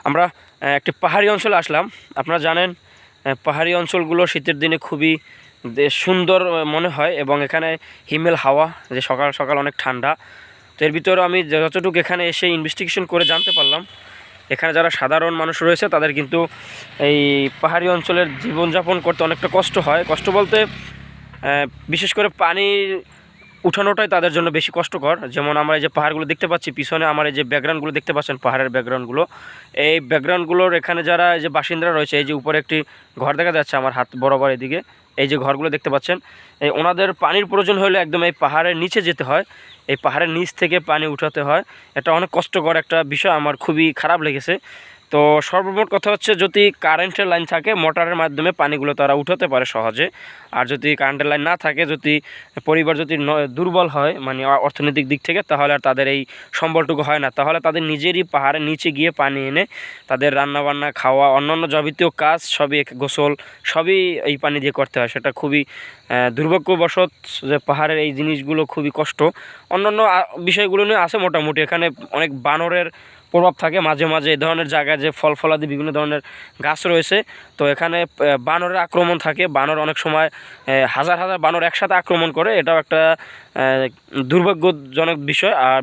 আমরা একটি পাহাড়ি অঞ্চলে আসলাম। আপনারা জানেন পাহাড়ি অঞ্চলগুলো শীতের দিনে খুবই সুন্দর মনে হয় এবং এখানে হিমেল হাওয়া, যে সকাল সকাল অনেক ঠান্ডা। তো এর ভিতরে আমি যতটুকু এখানে এসে ইনভেস্টিগেশন করে জানতে পারলাম, এখানে যারা সাধারণ মানুষ রয়েছে তাদের কিন্তু এই পাহাড়ি অঞ্চলের জীবনযাপন করতে অনেকটা কষ্ট হয়। কষ্ট বলতে বিশেষ করে পানির উঠানোটাই তাদের জন্য বেশি কষ্টকর। যেমন আমরা এই যে পাহাড়গুলো দেখতে পাচ্ছি পিছনে, আমার এই যে ব্যাকগ্রাউন্ডগুলো দেখতে পাচ্ছেন, পাহাড়ের ব্যাকগ্রাউন্ডগুলো, এই ব্যাকগ্রাউন্ডগুলোর এখানে যারা এই যে বাসিন্দারা রয়েছে, এই যে উপরে একটি ঘর দেখা যাচ্ছে আমার হাত বরাবর এদিকে, এই যে ঘরগুলো দেখতে পাচ্ছেন, এই ওনাদের পানির প্রয়োজন হলে একদম এই পাহাড়ের নিচে যেতে হয়, এই পাহাড়ের নিচ থেকে পানি উঠাতে হয়। এটা অনেক কষ্টকর একটা বিষয়, আমার খুবই খারাপ লেগেছে। তো সর্বমোট কথা হচ্ছে, যদি কারেন্টের লাইন থাকে মোটরের মাধ্যমে পানিগুলো তারা উঠাতে পারে সহজে। আর যদি কারেন্টের লাইন না থাকে, যদি পরিবার যদি দুর্বল হয় মানে অর্থনৈতিক দিক থেকে, তাহলে আর তাদের এই সম্বলটুকু হয় না। তাহলে তাদের নিজেরই পাহাড়ের নিচে গিয়ে পানি এনে তাদের রান্নাবান্না, খাওয়া, অন্যান্য যাবতীয় কাজ সবই, গোসল সবই এই পানি দিয়ে করতে হয়। সেটা খুবই দুর্ভাগ্যবশত যে পাহাড়ের এই জিনিসগুলো খুবই কষ্ট। অন্যান্য বিষয়গুলো নিয়ে আছে মোটামুটি। এখানে অনেক বানরের প্রভাব থাকে মাঝে মাঝে। এই ধরনের জায়গায় যে ফল ফলাদি বিভিন্ন ধরনের গাছ রয়েছে, তো এখানে বানরের আক্রমণ থাকে। বানর অনেক সময় হাজার হাজার বানর একসাথে আক্রমণ করে, এটাও একটা দুর্ভাগ্যজনক বিষয়। আর